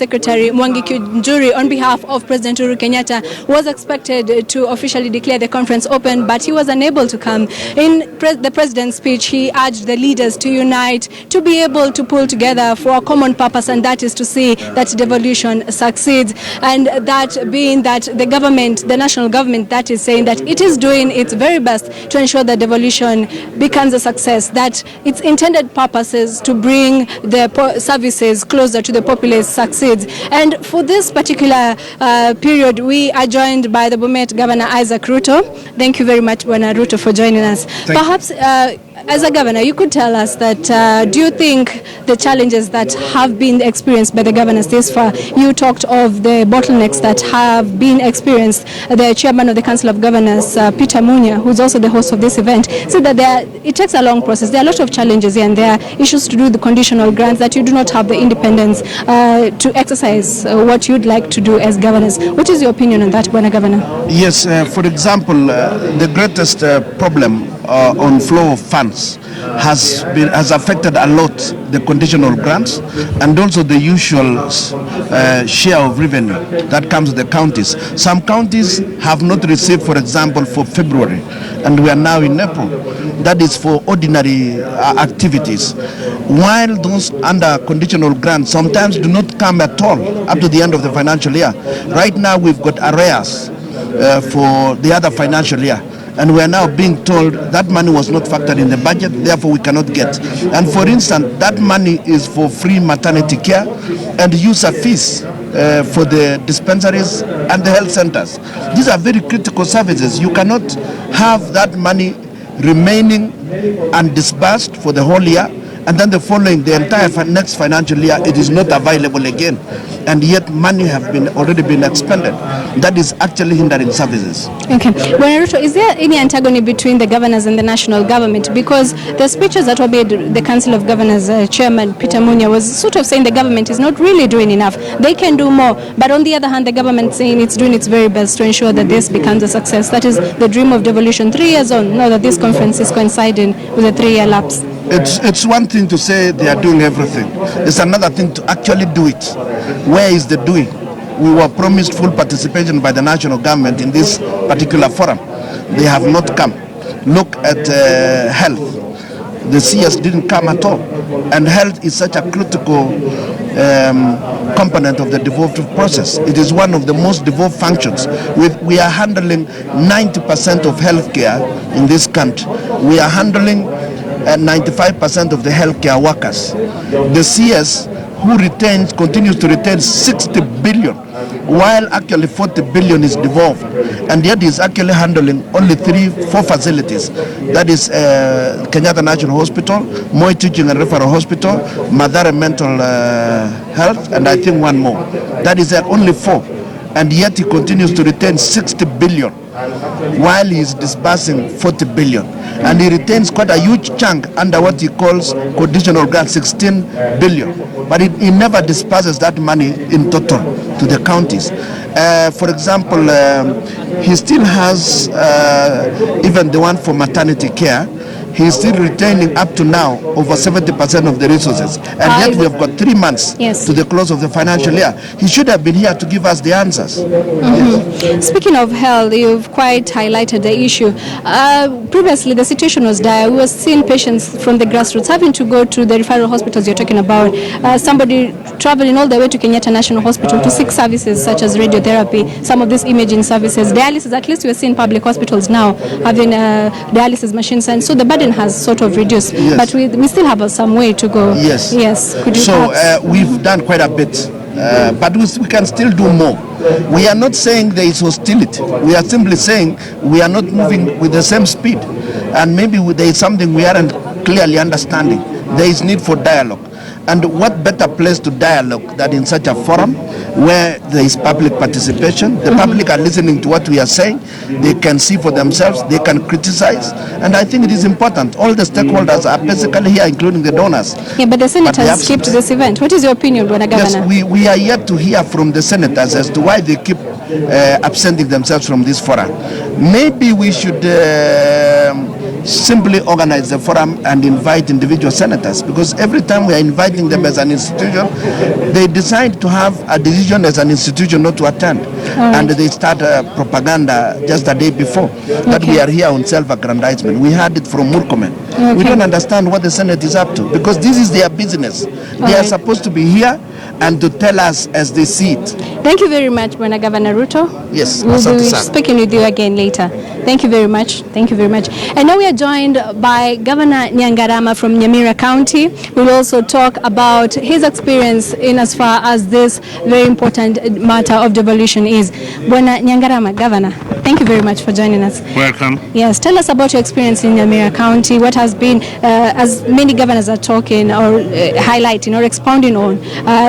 Secretary Mwangi Njuri, on behalf of President Uhuru Kenyatta, was expected to officially declare the conference open, but he was unable to come. In the President's speech, he urged the leaders to unite, to be able to pull together for a common purpose, and that is to see that devolution succeeds. And that being that the government, the national government, that is saying that it is doing its very best to ensure that devolution becomes a success, that its intended purposes to bring the services closer to the populace succeeds. And for this particular period, we are joined by the Bomet Governor Isaac Ruto. Thank you very much, Bwana Ruto, for joining us. Perhaps as a governor, you could tell us that do you think the challenges that have been experienced by the governors this far, you talked of the bottlenecks that have been experienced. The chairman of the Council of Governors, Peter Munya, who's also the host of this event, said that it takes a long process. There are a lot of challenges here, and there are issues to do with the conditional grants, that you do not have the independence to exercise what you'd like to do as governors. What is your opinion on that, Bwana Governor? Yes, for example, the greatest problem on flow of funds has affected a lot the conditional grants and also the usual share of revenue that comes to the counties. Some counties have not received, for example, for February, and we are now in April. That is for ordinary activities. While those under conditional grants sometimes do not come at all up to the end of the financial year. Right now we've got arrears for the other financial year. And we are now being told that money was not factored in the budget, therefore we cannot get. And for instance, that money is for free maternity care and user fees for the dispensaries and the health centers. These are very critical services. You cannot have that money remaining undisbursed for the whole year, and then the following, the entire next financial year, it is not available again. And yet money have already been expended. That is actually hindering services. Okay. Bwana Ruto, is there any antagony between the governors and the national government? Because the speeches that were made, the Council of Governors Chairman Peter Munya was sort of saying the government is not really doing enough. They can do more. But on the other hand, the government saying it's doing its very best to ensure that this becomes a success. That is the dream of devolution. 3 years on, now that this conference is coinciding with a 3-year lapse. It's one thing to say they are doing everything. It's another thing to actually do it. Where is the doing? We were promised full participation by the national government in this particular forum. They have not come. Look at health. The CS didn't come at all. And health is such a critical component of the devolutive process. It is one of the most devolved functions. We are handling 90% of healthcare in this country. We are handling 95% of the healthcare workers. The CS, who continues to retain 60 billion, while actually 40 billion is devolved, and yet is actually handling only 4 facilities. That is Kenyatta National Hospital, Moi Teaching and Referral Hospital, Mathare Mental Health, and I think one more. That is only 4, and yet he continues to retain 60 billion, while he is disbursing 40 billion. And he retains quite a huge chunk under what he calls conditional grant, 16 billion. But he never disperses that money in total to the counties. For example, he still has even the one for maternity care. He's still retaining up to now over 70% of the resources. And yet we have got 3 months to the close of the financial year. He should have been here to give us the answers. Yes. Speaking of health, you've quite highlighted the issue. Previously, the situation was dire. We were seeing patients from the grassroots having to go to the referral hospitals you're talking about. Somebody traveling all the way to Kenyatta National Hospital to seek services such as radiotherapy, some of these imaging services, dialysis. At least we're seeing public hospitals now having dialysis machines, and so the burden has sort of reduced. Yes. But we still have some way to go. Yes. Yes. Could you we've done quite a bit, but we can still do more. We are not saying there is hostility. We are simply saying we are not moving with the same speed, and maybe there is something we aren't clearly understanding. There is need for dialogue. And what better place to dialogue than in such a forum where there is public participation? The public are listening to what we are saying. They can see for themselves. They can criticize. And I think it is important. All the stakeholders are basically here, including the donors. Yeah, but the senators skipped this event. What is your opinion, Bwana Governor? Yes, we are yet to hear from the senators as to why they keep absenting themselves from this forum. Maybe we should simply organize the forum and invite individual senators, because every time we are inviting them as an institution, they decide to have a decision as an institution not to attend. And they start propaganda just a day before that we are here on self-aggrandizement. We heard it from Murkomen. We don't understand what the Senate is up to, because this is their business. They are supposed to be here and to tell us as they see it. Thank you very much, Bwana Governor Ruto. Yes, we'll be speaking with you again later. Thank you very much. Thank you very much. And now we are joined by Governor Nyangarama from Nyamira County. We'll also talk about his experience in as far as this very important matter of devolution is. Bwana Nyangarama, Governor, thank you very much for joining us. Welcome. Yes, tell us about your experience in Nyamira County. What has been, as many governors are talking or highlighting or expounding on,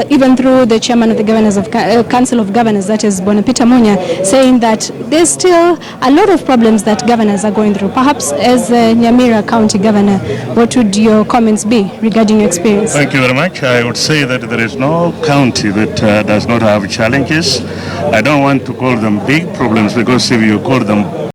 even through the chairman of the Governors of Council of Governors, that is Bwana Peter Munya, saying that there's still a lot of problems that governors are going through. Perhaps as Nyamira County Governor, what would your comments be regarding your experience? Thank you very much. I would say that there is no county that does not have challenges. I don't want to call them big problems, because if you call them